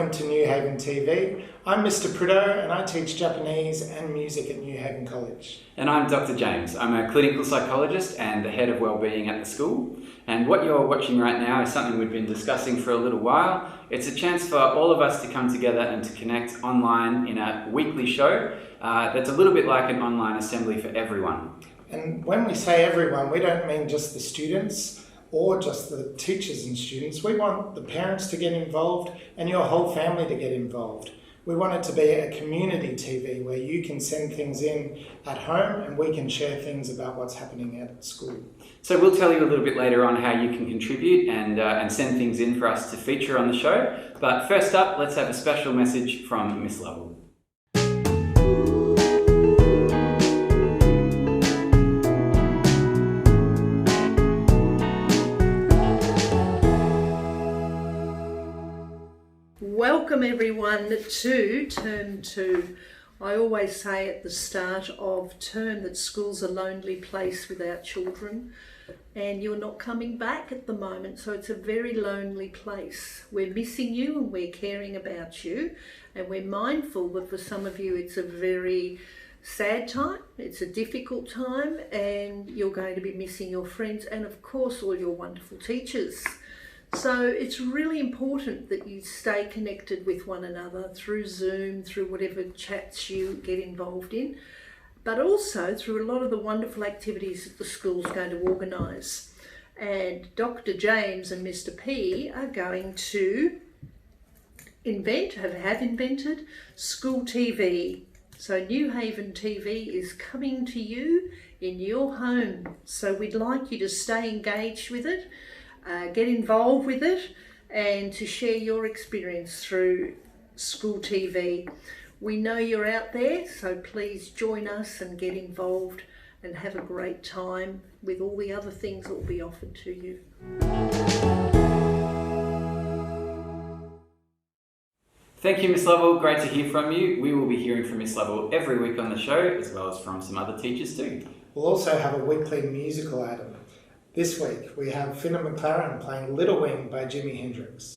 welcome to Newhaven TV. I'm Mr. Prideaux and I teach Japanese and music at Newhaven College. And I'm Dr. James. I'm a clinical psychologist and the head of wellbeing at the school. And what you're watching right now is something we've been discussing for a little while. It's a chance for all of us to come together and to connect online in a weekly show that's a little bit like an online assembly for everyone. And when we say everyone, we don't mean just the students or just the teachers and students. We want the parents to get involved and your whole family to get involved. We want it to be a community TV where you can send things in at home and we can share things about what's happening at school. So we'll tell you a little bit later on how you can contribute and send things in for us to feature on the show. But first up, let's have a special message from Miss Lovell. Welcome everyone to Term 2. I always say at the start of term that school's a lonely place without children and you're not coming back at the moment, so it's a very lonely place. We're missing you and we're caring about you, and we're mindful that for some of you it's a very sad time, it's a difficult time, and you're going to be missing your friends and of course all your wonderful teachers. So it's really important that you stay connected with one another through Zoom, through whatever chats you get involved in, but also through a lot of the wonderful activities that the school's going to organise. And Dr. James and Mr. P are going to have invented school TV. So Newhaven TV is coming to you in your home. So we'd like you to stay engaged with it. Get involved with it and to share your experience through school TV. We know you're out there, so please join us and get involved and have a great time with all the other things that will be offered to you. Thank you, Miss Lovell. Great to hear from you. We will be hearing from Miss Lovell every week on the show, as well as from some other teachers too. We'll also have a weekly musical item. This week we have Finna McLaren playing Little Wing by Jimi Hendrix.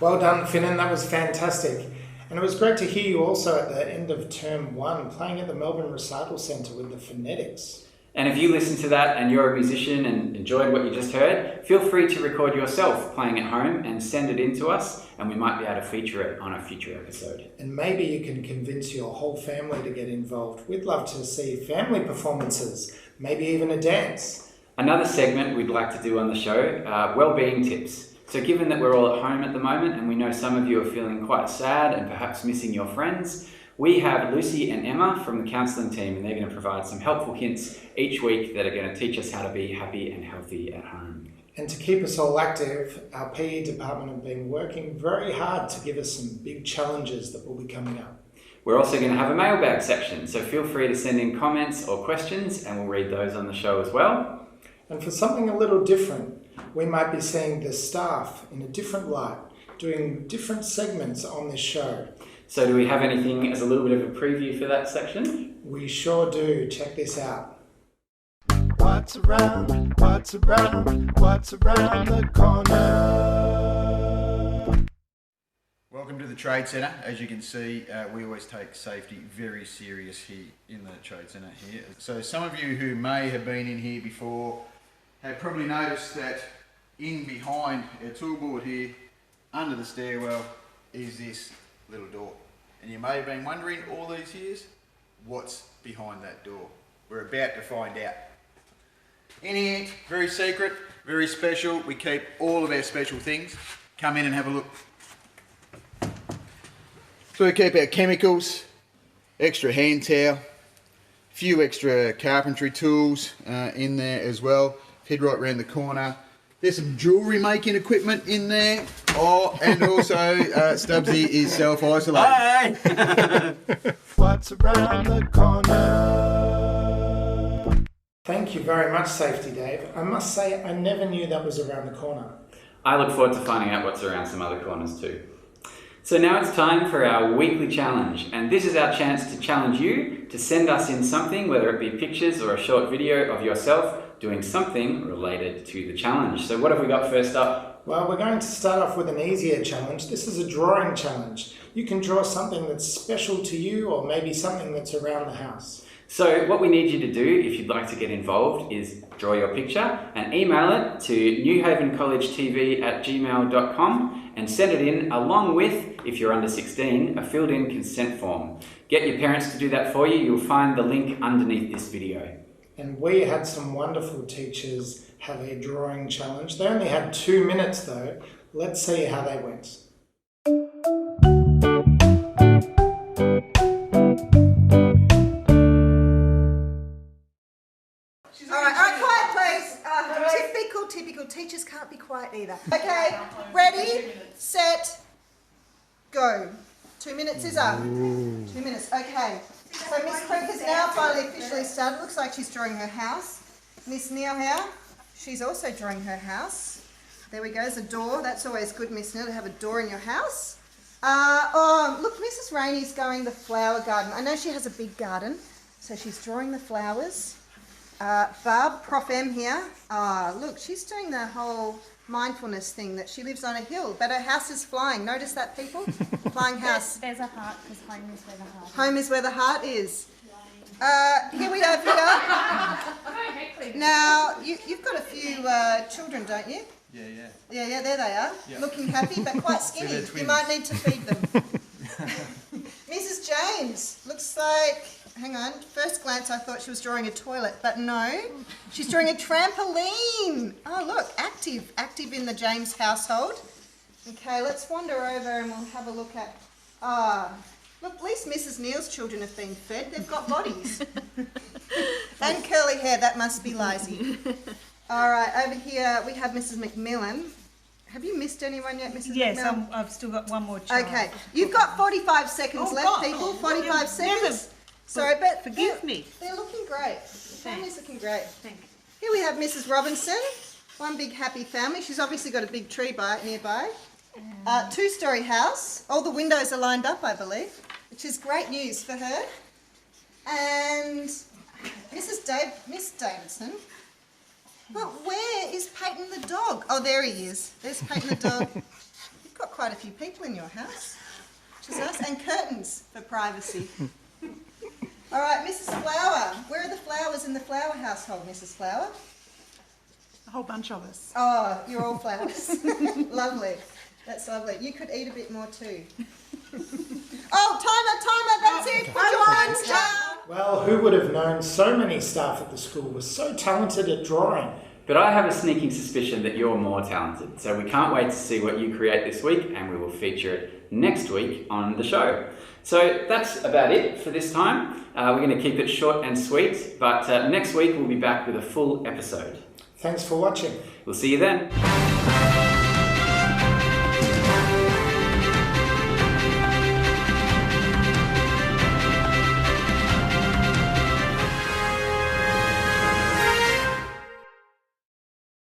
Well done, Finnan, that was fantastic. And it was great to hear you also at the end of term 1 playing at the Melbourne Recital Centre with the phonetics. And if you listened to that and you're a musician and enjoyed what you just heard, feel free to record yourself playing at home and send it in to us, and we might be able to feature it on a future episode. And maybe you can convince your whole family to get involved. We'd love to see family performances, maybe even a dance. Another segment we'd like to do on the show are well-being tips. So given that we're all at home at the moment and we know some of you are feeling quite sad and perhaps missing your friends, we have Lucy and Emma from the counselling team, and they're going to provide some helpful hints each week that are going to teach us how to be happy and healthy at home. And to keep us all active, our PE department have been working very hard to give us some big challenges that will be coming up. We're also going to have a mailbag section, so feel free to send in comments or questions and we'll read those on the show as well. And for something a little different, we might be seeing the staff in a different light, doing different segments on this show. So do we have anything as a little bit of a preview for that section? We sure do. Check this out. What's around the corner? Welcome to the Trade Centre. As you can see, we always take safety very serious here in the Trade Centre here. So some of you who may have been in here before have probably noticed that in behind our toolboard here, under the stairwell, is this little door. And you may have been wondering all these years, what's behind that door? We're about to find out. In here, very secret, very special. We keep all of our special things. Come in and have a look. So we keep our chemicals, extra hand towel, a few extra carpentry tools in there as well. Head right round the corner. There's some jewellery making equipment in there. Oh, and also Stubbsy is self-isolating. Hey! What's around the corner? Thank you very much, Safety Dave. I must say, I never knew that was around the corner. I look forward to finding out what's around some other corners too. So now it's time for our weekly challenge, and this is our chance to challenge you to send us in something, whether it be pictures or a short video of yourself doing something related to the challenge. So what have we got first up? Well, we're going to start off with an easier challenge. This is a drawing challenge. You can draw something that's special to you or maybe something that's around the house. So what we need you to do, if you'd like to get involved, is draw your picture and email it to newhavencollegetv@gmail.com and send it in along with, if you're under 16, a filled-in consent form. Get your parents to do that for you. You'll find the link underneath this video. And we had some wonderful teachers have a drawing challenge. They only had 2 minutes though. Let's see how they went. All right, quiet please. Typical teachers can't be quiet either. Okay, ready, set, go. 2 minutes is up. 2 minutes, okay. So Miss Crick has now finally officially started. Looks like she's drawing her house. Miss Neil here, she's also drawing her house. There we go, there's a door. That's always good, Miss Neil, to have a door in your house. Oh, look, Mrs. Rainey's going the flower garden. I know she has a big garden, so she's drawing the flowers. Barb, Prof M here. Look, she's doing the whole mindfulness thing that she lives on a hill, but her house is flying. Notice that, people? Flying house. There's a heart because home is where the heart is. Home is where the heart is. Here we have here. Now, you've got a few children, don't you? Yeah. Yeah, there they are. Yeah. Looking happy, but quite skinny. they're You twins. might need to feed them. Mrs. James, looks like, hang on, first glance I thought she was drawing a toilet, but no, she's drawing a trampoline. Oh look, active in the James household. Okay, let's wander over and we'll have a look at, look, at least Mrs. Neil's children have been fed, they've got bodies. And curly hair, that must be lazy. All right, over here we have Mrs. McMillan. Have you missed anyone yet, Mrs. Yes, McMillan? I've still got one more child. Okay, you've got 45 seconds Oh, left, God. people. 45 seconds. never- Sorry, but Forgive me. They're looking great. The family's looking great. Thank you. Here we have Mrs. Robinson. One big happy family. She's obviously got a big tree nearby. Two-storey house. All the windows are lined up, I believe, which is great news for her. And Miss Davidson. Well, where is Peyton the dog? Oh, there he is. There's Peyton the dog. You've got quite a few people in your house, which is nice, and curtains for privacy. All right, Mrs. Flower. Where are the flowers in the Flower household, Mrs. Flower? A whole bunch of us. Oh, you're all flowers. Lovely. That's lovely. You could eat a bit more too. Oh, timer, that's it. Put your hands down. Well, who would have known so many staff at the school were so talented at drawing? But I have a sneaking suspicion that you're more talented, so we can't wait to see what you create this week, and we will feature it next week on the show. So that's about it for this time. We're going to keep it short and sweet, but next week we'll be back with a full episode. Thanks for watching. We'll see you then.